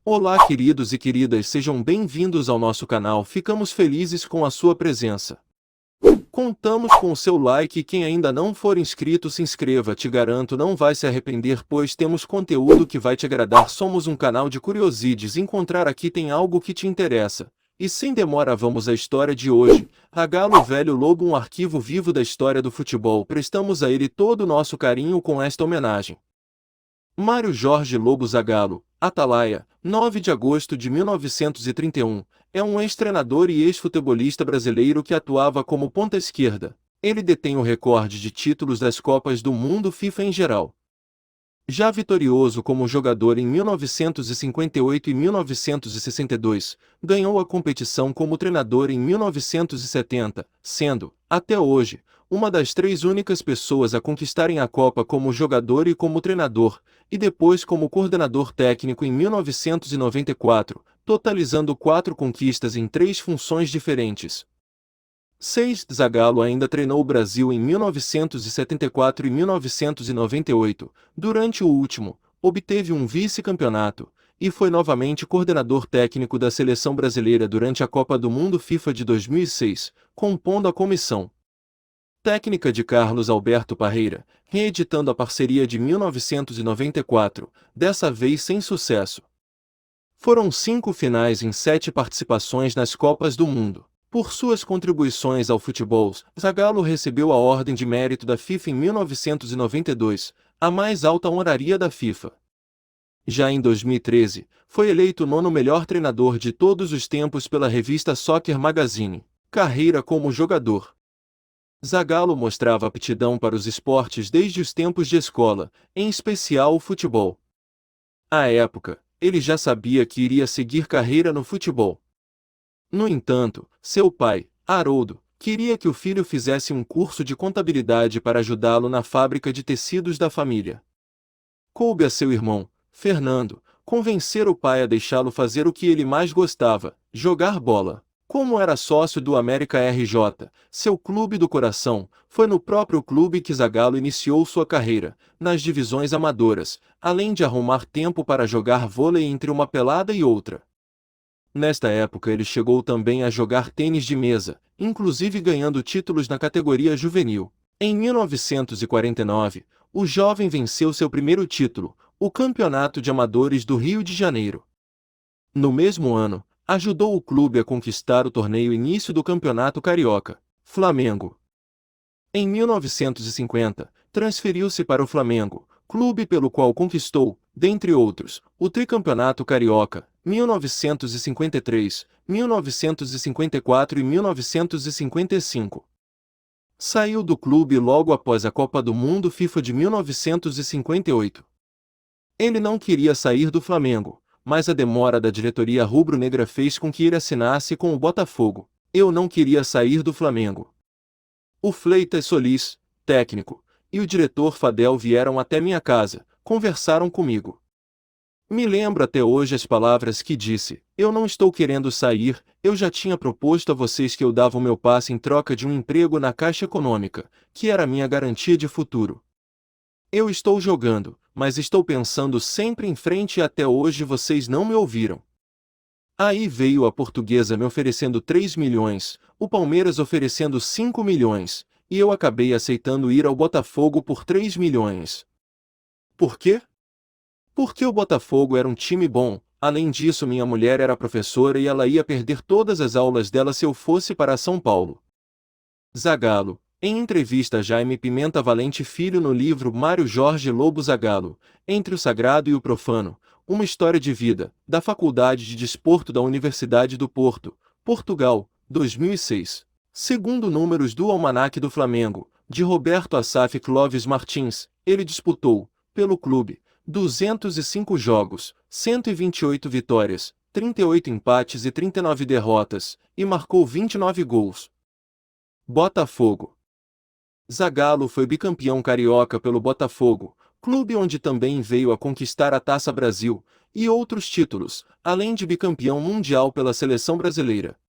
Olá, queridos e queridas, sejam bem-vindos ao nosso canal. Ficamos felizes com a sua presença. Contamos com o seu like e quem ainda não for inscrito se inscreva, te garanto não vai se arrepender, pois temos conteúdo que vai te agradar. Somos um canal de curiosidades, encontrar aqui tem algo que te interessa. E sem demora vamos à história de hoje. Zagallo, velho lobo, um arquivo vivo da história do futebol. Prestamos a ele todo o nosso carinho com esta homenagem. Mário Jorge Lobo Zagallo, Atalaia, 9 de agosto de 1931, é um ex-treinador e ex-futebolista brasileiro que atuava como ponta esquerda. Ele detém o recorde de títulos das Copas do Mundo FIFA em geral. Já vitorioso como jogador em 1958 e 1962, ganhou a competição como treinador em 1970, sendo, até hoje, uma das 3 únicas pessoas a conquistarem a Copa como jogador e como treinador, e depois como coordenador técnico em 1994, totalizando 4 conquistas em 3 funções diferentes. 6. Zagallo ainda treinou o Brasil em 1974 e 1998, durante o último, obteve um vice-campeonato, e foi novamente coordenador técnico da seleção brasileira durante a Copa do Mundo FIFA de 2006, compondo a comissão técnica de Carlos Alberto Parreira, reeditando a parceria de 1994, dessa vez sem sucesso. Foram 5 finais em 7 participações nas Copas do Mundo. Por suas contribuições ao futebol, Zagallo recebeu a Ordem de Mérito da FIFA em 1992, a mais alta honraria da FIFA. Já em 2013, foi eleito o 9º melhor treinador de todos os tempos pela revista Soccer Magazine. Carreira como jogador. Zagallo mostrava aptidão para os esportes desde os tempos de escola, em especial o futebol. À época, ele já sabia que iria seguir carreira no futebol. No entanto, seu pai, Haroldo, queria que o filho fizesse um curso de contabilidade para ajudá-lo na fábrica de tecidos da família. Coube a seu irmão, Fernando, convencer o pai a deixá-lo fazer o que ele mais gostava, jogar bola. Como era sócio do América RJ, seu clube do coração, foi no próprio clube que Zagallo iniciou sua carreira, nas divisões amadoras, além de arrumar tempo para jogar vôlei entre uma pelada e outra. Nesta época ele chegou também a jogar tênis de mesa, inclusive ganhando títulos na categoria juvenil. Em 1949, o jovem venceu seu primeiro título, o Campeonato de Amadores do Rio de Janeiro. No mesmo ano, ajudou o clube a conquistar o torneio início do Campeonato Carioca, Flamengo. Em 1950, transferiu-se para o Flamengo, clube pelo qual conquistou, dentre outros, o tricampeonato carioca, 1953, 1954 e 1955. Saiu do clube logo após a Copa do Mundo FIFA de 1958. Ele não queria sair do Flamengo, mas a demora da diretoria rubro-negra fez com que ele assinasse com o Botafogo. Eu não queria sair do Flamengo. O Fleitas Solis, técnico, e o diretor Fadel vieram até minha casa, conversaram comigo. Me lembro até hoje as palavras que disse: eu não estou querendo sair, eu já tinha proposto a vocês que eu dava o meu passe em troca de um emprego na Caixa Econômica, que era a minha garantia de futuro. Eu estou jogando, mas estou pensando sempre em frente e até hoje vocês não me ouviram. Aí veio a Portuguesa me oferecendo 3 milhões, o Palmeiras oferecendo 5 milhões, e eu acabei aceitando ir ao Botafogo por 3 milhões. Por quê? Porque o Botafogo era um time bom, além disso minha mulher era professora e ela ia perder todas as aulas dela se eu fosse para São Paulo. Zagallo, em entrevista a Jaime Pimenta Valente Filho no livro Mário Jorge Lobo Zagallo, Entre o Sagrado e o Profano, uma história de vida, da Faculdade de Desporto da Universidade do Porto, Portugal, 2006. Segundo números do Almanaque do Flamengo, de Roberto Asaf Clóvis Martins, ele disputou, pelo clube, 205 jogos, 128 vitórias, 38 empates e 39 derrotas, e marcou 29 gols. Botafogo. Zagallo foi bicampeão carioca pelo Botafogo, clube onde também veio a conquistar a Taça Brasil, e outros títulos, além de bicampeão mundial pela seleção brasileira.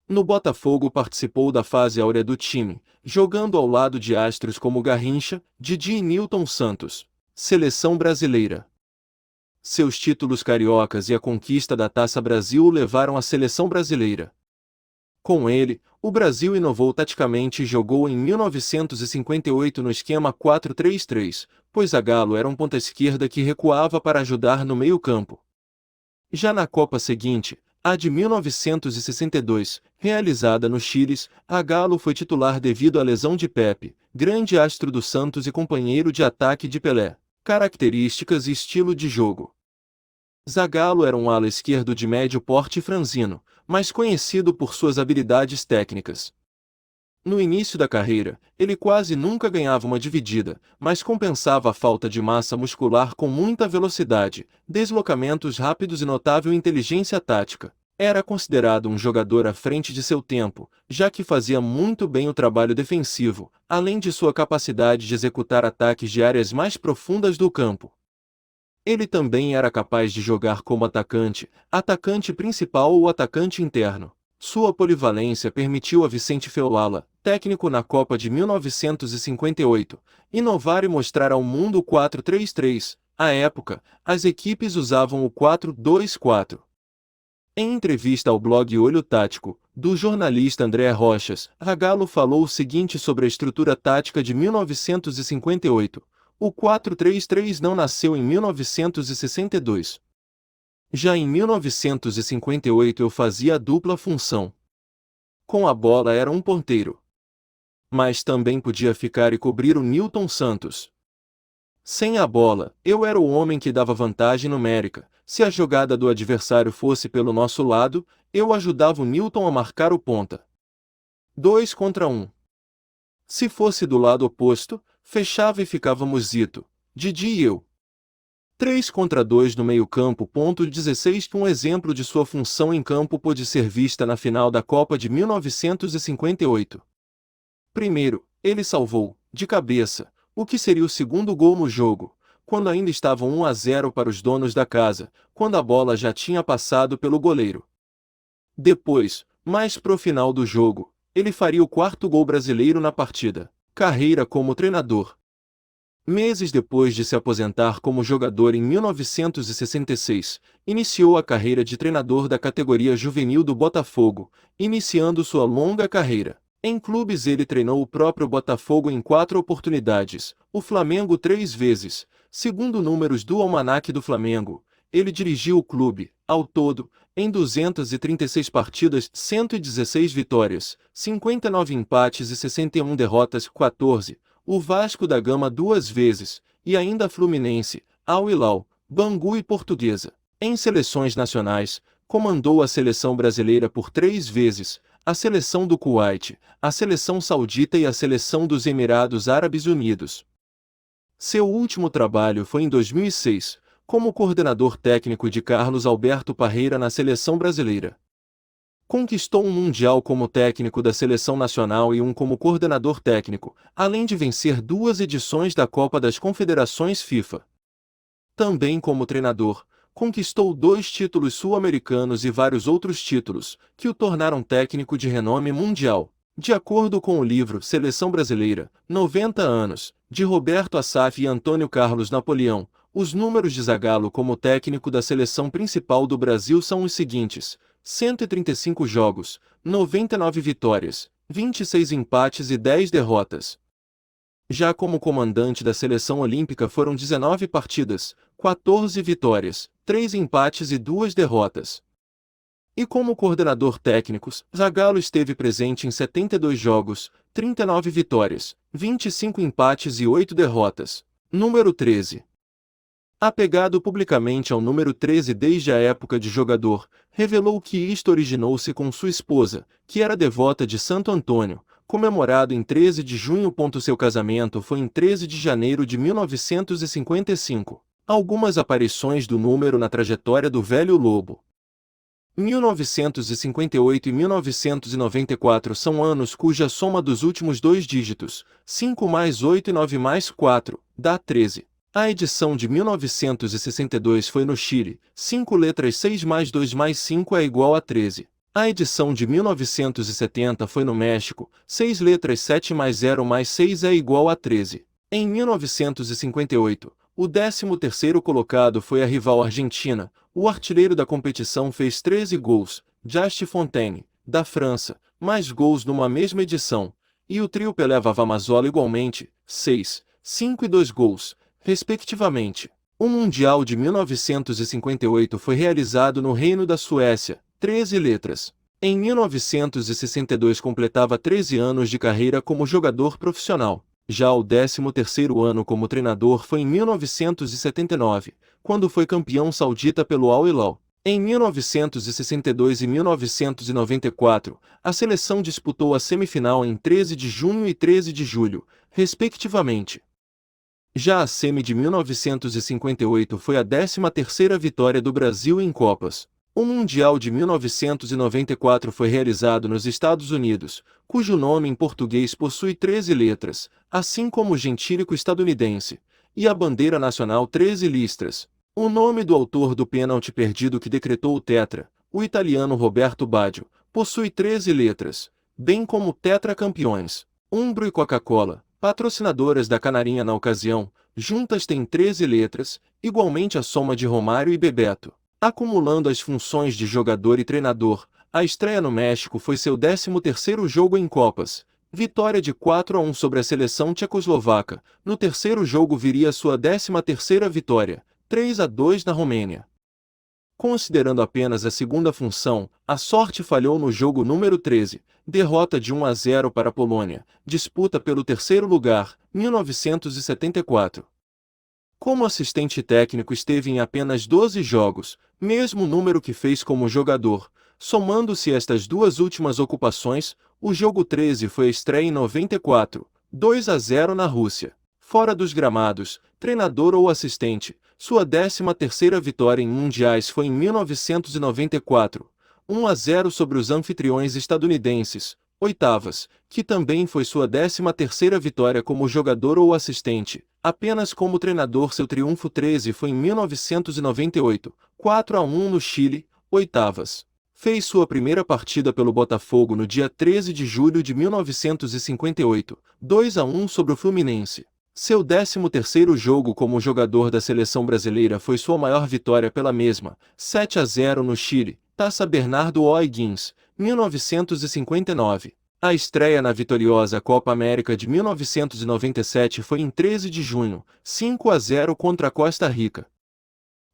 No Botafogo participou da fase áurea do time, jogando ao lado de astros como Garrincha, Didi e Nilton Santos. Seleção brasileira. Seus títulos cariocas e a conquista da Taça Brasil o levaram à seleção brasileira. Com ele, o Brasil inovou taticamente e jogou em 1958 no esquema 4-3-3, pois Zagallo era um ponta-esquerda que recuava para ajudar no meio-campo. Já na Copa seguinte, a de 1962, realizada no Chile, Zagallo foi titular devido à lesão de Pepe, grande astro do Santos e companheiro de ataque de Pelé. Características e estilo de jogo. Zagallo era um ala esquerdo de médio porte franzino, mas conhecido por suas habilidades técnicas. No início da carreira, ele quase nunca ganhava uma dividida, mas compensava a falta de massa muscular com muita velocidade, deslocamentos rápidos e notável inteligência tática. Era considerado um jogador à frente de seu tempo, já que fazia muito bem o trabalho defensivo, além de sua capacidade de executar ataques de áreas mais profundas do campo. Ele também era capaz de jogar como atacante principal ou atacante interno. Sua polivalência permitiu a Vicente Feoala, técnico na Copa de 1958, inovar e mostrar ao mundo o 4-3-3. À época, as equipes usavam o 4-2-4. Em entrevista ao blog Olho Tático, do jornalista André Rochas, Zagallo falou o seguinte sobre a estrutura tática de 1958. O 4-3-3 não nasceu em 1962. Já em 1958 eu fazia a dupla função. Com a bola era um ponteiro. Mas também podia ficar e cobrir o Nilton Santos. Sem a bola, eu era o homem que dava vantagem numérica. Se a jogada do adversário fosse pelo nosso lado, eu ajudava o Nilton a marcar o ponta. 2 contra 1. Se fosse do lado oposto, fechava e ficávamos Zito, Didi e eu. 3 contra 2 no meio-campo. 16. Um exemplo de sua função em campo pôde ser vista na final da Copa de 1958. Primeiro, ele salvou, de cabeça, o que seria o segundo gol no jogo, quando ainda estavam 1-0 para os donos da casa, quando a bola já tinha passado pelo goleiro. Depois, mais pro final do jogo, ele faria o quarto gol brasileiro na partida. Carreira como treinador. Meses depois de se aposentar como jogador em 1966, iniciou a carreira de treinador da categoria juvenil do Botafogo, iniciando sua longa carreira. Em clubes ele treinou o próprio Botafogo em 4 oportunidades, o Flamengo 3 vezes. Segundo números do Almanaque do Flamengo, ele dirigiu o clube, ao todo, em 236 partidas, 116 vitórias, 59 empates e 61 derrotas. 14. O Vasco da Gama 2 vezes, e ainda Fluminense, Al Hilal, Bangu e Portuguesa. Em seleções nacionais, comandou a seleção brasileira por 3 vezes, a seleção do Kuwait, a seleção saudita e a seleção dos Emirados Árabes Unidos. Seu último trabalho foi em 2006, como coordenador técnico de Carlos Alberto Parreira na seleção brasileira. Conquistou um Mundial como técnico da seleção nacional e um como coordenador técnico, além de vencer 2 edições da Copa das Confederações FIFA. Também como treinador, conquistou 2 títulos sul-americanos e vários outros títulos, que o tornaram técnico de renome mundial. De acordo com o livro Seleção Brasileira, 90 anos, de Roberto Assaf e Antônio Carlos Napoleão, os números de Zagallo como técnico da seleção principal do Brasil são os seguintes: 135 jogos, 99 vitórias, 26 empates e 10 derrotas. Já como comandante da seleção olímpica foram 19 partidas, 14 vitórias, 3 empates e 2 derrotas. E como coordenador técnico, Zagallo esteve presente em 72 jogos, 39 vitórias, 25 empates e 8 derrotas. Número 13. Apegado publicamente ao número 13 desde a época de jogador, revelou que isto originou-se com sua esposa, que era devota de Santo Antônio, comemorado em 13 de junho. Seu casamento foi em 13 de janeiro de 1955. Algumas aparições do número na trajetória do Velho Lobo. 1958 e 1994 são anos cuja soma dos últimos 2 dígitos, 5 mais 8 e 9 mais 4, dá 13. A edição de 1962 foi no Chile, 5 letras 6 mais 2 mais 5 é igual a 13. A edição de 1970 foi no México, 6 letras 7 mais 0 mais 6 é igual a 13. Em 1958, O 13º colocado foi a rival Argentina. O artilheiro da competição fez 13 gols, Just Fontaine, da França, mais gols numa mesma edição, e o trio Pelé-Vavá Mazzola igualmente, 6, 5 e 2 gols, respectivamente. O Mundial de 1958 foi realizado no Reino da Suécia, 13 letras. Em 1962 completava 13 anos de carreira como jogador profissional. Já o 13º ano como treinador foi em 1979, quando foi campeão saudita pelo Al Hilal. Em 1962 e 1994, a seleção disputou a semifinal em 13 de junho e 13 de julho, respectivamente. Já a semi de 1958 foi a 13ª vitória do Brasil em Copas. O Mundial de 1994 foi realizado nos Estados Unidos, cujo nome em português possui 13 letras, assim como o gentílico estadunidense, e a bandeira nacional 13 listras. O nome do autor do pênalti perdido que decretou o tetra, o italiano Roberto Baggio, possui 13 letras, bem como tetracampeões. Umbro e Coca-Cola, patrocinadoras da Canarinha na ocasião, juntas têm 13 letras, igualmente a soma de Romário e Bebeto. Acumulando as funções de jogador e treinador, a estreia no México foi seu 13º jogo em Copas. Vitória de 4-1 sobre a seleção tchecoslovaca. No terceiro jogo viria sua 13ª vitória, 3-2 na Romênia. Considerando apenas a segunda função, a sorte falhou no jogo número 13, derrota de 1-0 para a Polônia, disputa pelo terceiro lugar, 1974. Como assistente técnico esteve em apenas 12 jogos, mesmo número que fez como jogador. Somando-se estas duas últimas ocupações, o jogo 13 foi a estreia em 94, 2-0 na Rússia. Fora dos gramados, treinador ou assistente, sua 13ª vitória em mundiais foi em 1994, 1-0 sobre os anfitriões estadunidenses, oitavas, que também foi sua 13ª vitória como jogador ou assistente. Apenas como treinador seu triunfo 13 foi em 1998, 4-1 no Chile, oitavas. Fez sua primeira partida pelo Botafogo no dia 13 de julho de 1958, 2-1 sobre o Fluminense. Seu 13º jogo como jogador da seleção brasileira foi sua maior vitória pela mesma, 7-0 no Chile, Taça Bernardo O'Higgins, 1959. A estreia na vitoriosa Copa América de 1997 foi em 13 de junho, 5-0 contra a Costa Rica.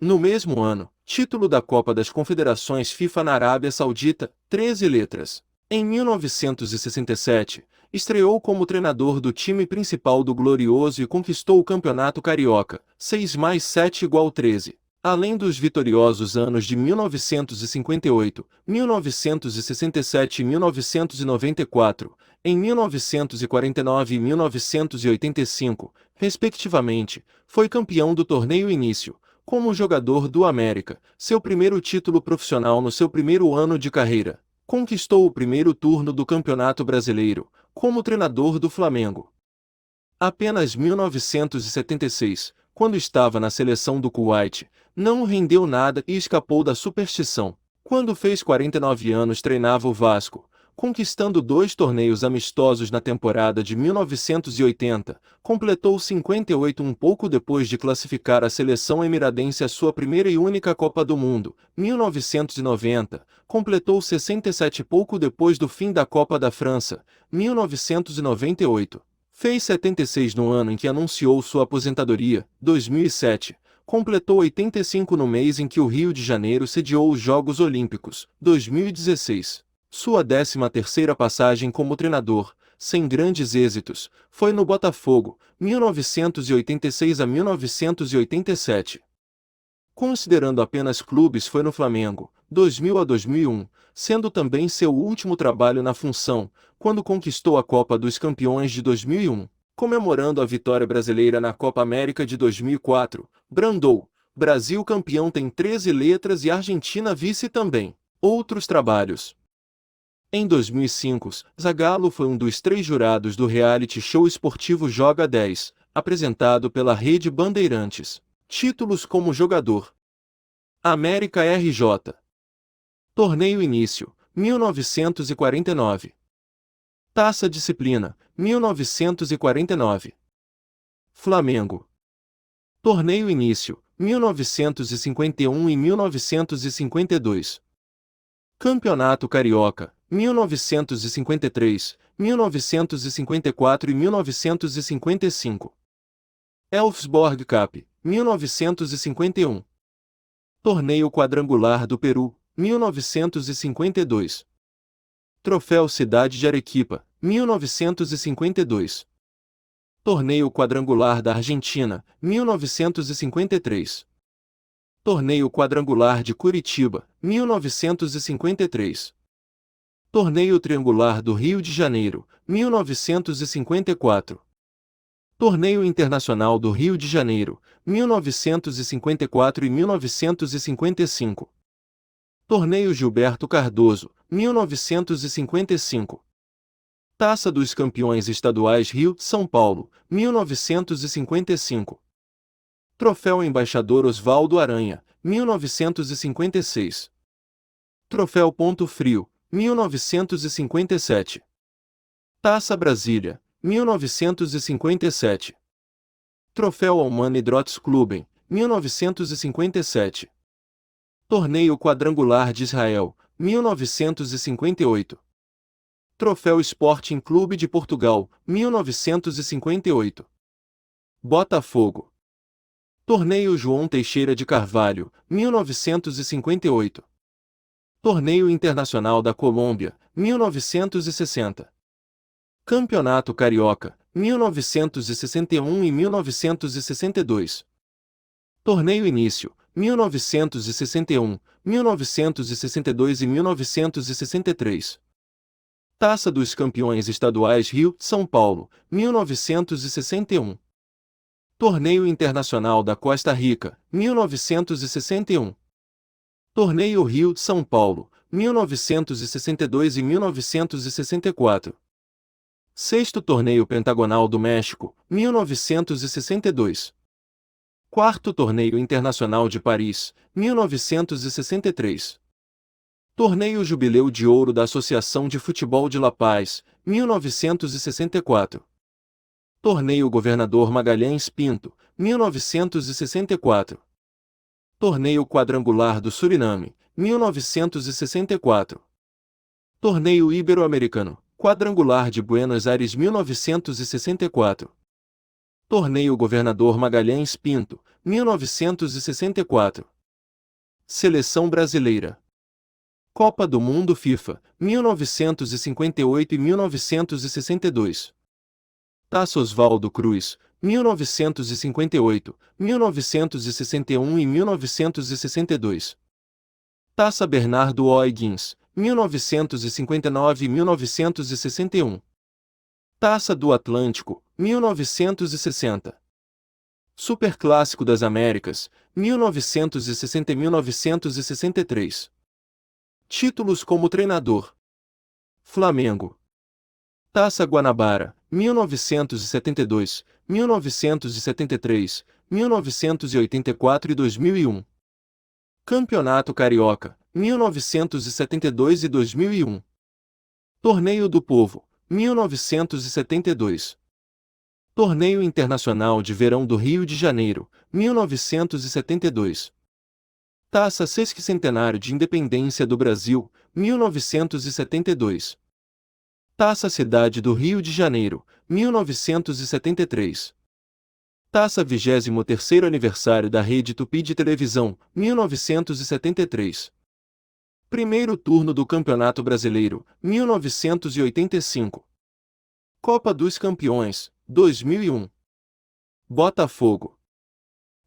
No mesmo ano, título da Copa das Confederações FIFA na Arábia Saudita, 13 letras. Em 1967, estreou como treinador do time principal do Glorioso e conquistou o Campeonato Carioca, 6 mais 7 igual 13. Além dos vitoriosos anos de 1958, 1967 e 1994, em 1949 e 1985, respectivamente, foi campeão do torneio Início, como jogador do América, seu primeiro título profissional no seu primeiro ano de carreira. Conquistou o primeiro turno do Campeonato Brasileiro, como treinador do Flamengo. Apenas 1976, quando estava na seleção do Kuwait, não rendeu nada e escapou da superstição. Quando fez 49 anos treinava o Vasco, conquistando 2 torneios amistosos na temporada de 1980, completou 58 um pouco depois de classificar a seleção emiradense à sua primeira e única Copa do Mundo, 1990, completou 67 pouco depois do fim da Copa da França, 1998. Fez 76 no ano em que anunciou sua aposentadoria, 2007. Completou 85 no mês em que o Rio de Janeiro sediou os Jogos Olímpicos, 2016. Sua 13ª passagem como treinador, sem grandes êxitos, foi no Botafogo, 1986 a 1987. Considerando apenas clubes foi no Flamengo, 2000 a 2001, sendo também seu último trabalho na função, quando conquistou a Copa dos Campeões de 2001. Comemorando a vitória brasileira na Copa América de 2004, brandou: Brasil campeão tem 13 letras e Argentina vice também. Outros trabalhos. Em 2005, Zagallo foi um dos 3 jurados do reality show esportivo Joga 10, apresentado pela Rede Bandeirantes. Títulos como jogador: América RJ. Torneio Início, 1949. Taça Disciplina, 1949. Flamengo. Torneio Início, 1951 e 1952. Campeonato Carioca, 1953, 1954 e 1955. Elfsborg Cup, 1951. Torneio Quadrangular do Peru, 1952. Troféu Cidade de Arequipa, 1952. Torneio Quadrangular da Argentina, 1953. Torneio Quadrangular de Curitiba, 1953. Torneio Triangular do Rio de Janeiro, 1954. Torneio Internacional do Rio de Janeiro, 1954 e 1955. Torneio Gilberto Cardoso, 1955. Taça dos Campeões Estaduais Rio-São Paulo, 1955. Troféu Embaixador Osvaldo Aranha, 1956. Troféu Ponto Frio, 1957. Taça Brasília, 1957. Troféu Alman Idrottsklubben, 1957. Torneio Quadrangular de Israel, 1958. Troféu Sporting Clube de Portugal, 1958. Botafogo. Torneio João Teixeira de Carvalho, 1958. Torneio Internacional da Colômbia, 1960. Campeonato Carioca, 1961 e 1962. Torneio Início, 1961, 1962 e 1963. Taça dos Campeões Estaduais Rio-São Paulo, 1961. Torneio Internacional da Costa Rica, 1961. Torneio Rio-São Paulo, 1962 e 1964. Sexto Torneio Pentagonal do México, 1962. Quarto Torneio Internacional de Paris, 1963. Torneio Jubileu de Ouro da Associação de Futebol de La Paz, 1964. Torneio Governador Magalhães Pinto, 1964. Torneio Quadrangular do Suriname, 1964. Torneio Ibero-Americano, Quadrangular de Buenos Aires 1964. Torneio Governador Magalhães Pinto, 1964. Seleção Brasileira. Copa do Mundo FIFA, 1958 e 1962. Taça Oswaldo Cruz, 1958, 1961 e 1962. Taça Bernardo O'Higgins, 1959 e 1961. Taça do Atlântico, 1960. Superclássico das Américas, 1960 e 1963. Títulos como treinador. Flamengo. Taça Guanabara, 1972, 1973, 1984 e 2001. Campeonato Carioca, 1972 e 2001. Torneio do Povo, 1972. Torneio Internacional de Verão do Rio de Janeiro, 1972. Taça Sesquicentenário de Independência do Brasil, 1972. Taça Cidade do Rio de Janeiro, 1973. Taça 23º Aniversário da Rede Tupi de Televisão, 1973. Primeiro turno do Campeonato Brasileiro, 1985. Copa dos Campeões, 2001. Botafogo.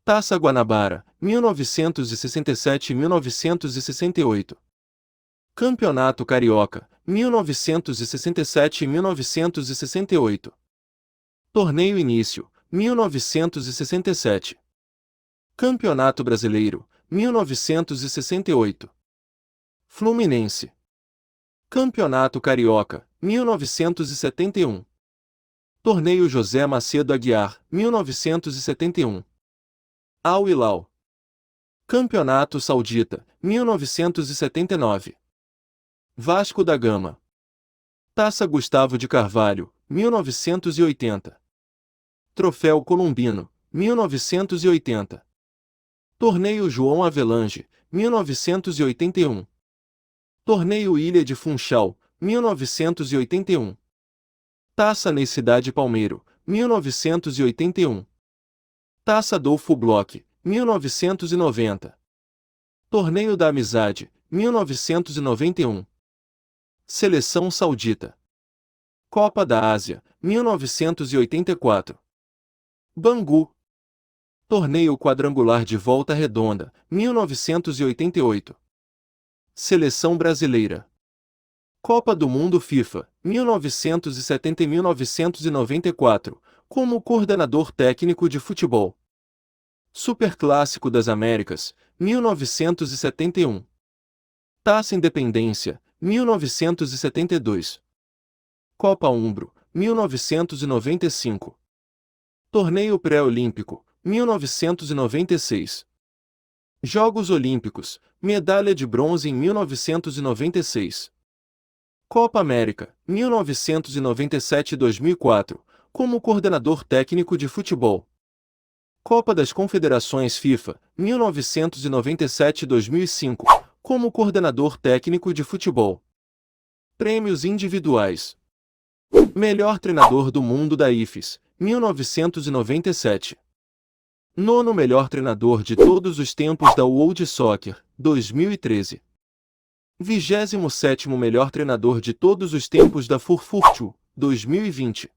Taça Guanabara, 1967 e 1968. Campeonato Carioca, 1967 e 1968. Torneio Início, 1967. Campeonato Brasileiro, 1968. Fluminense. Campeonato Carioca, 1971. Torneio José Macedo Aguiar, 1971. Al Hilal. Campeonato Saudita, 1979. Vasco da Gama. Taça Gustavo de Carvalho, 1980. Troféu Colombino, 1980. Torneio João Avelange, 1981. Torneio Ilha de Funchal, 1981. Taça Necessidade Palmeiro, 1981. Taça Adolfo Bloch, 1990. Torneio da Amizade, 1991. Seleção Saudita. Copa da Ásia, 1984. Bangu. Torneio Quadrangular de Volta Redonda, 1988. Seleção Brasileira. Copa do Mundo FIFA, 1970 e 1994, como coordenador técnico de futebol. Superclássico das Américas, 1971. Taça Independência, 1972. Copa Umbro, 1995. Torneio Pré-Olímpico, 1996. Jogos Olímpicos, medalha de bronze em 1996. Copa América, 1997 e 2004, como coordenador técnico de futebol. Copa das Confederações FIFA, 1997 e 2005, como coordenador técnico de futebol. Prêmios individuais. Melhor treinador do mundo da IFES, 1997. Nono melhor treinador de todos os tempos da World Soccer, 2013. 27º melhor treinador de todos os tempos da Furfurtu, 2020.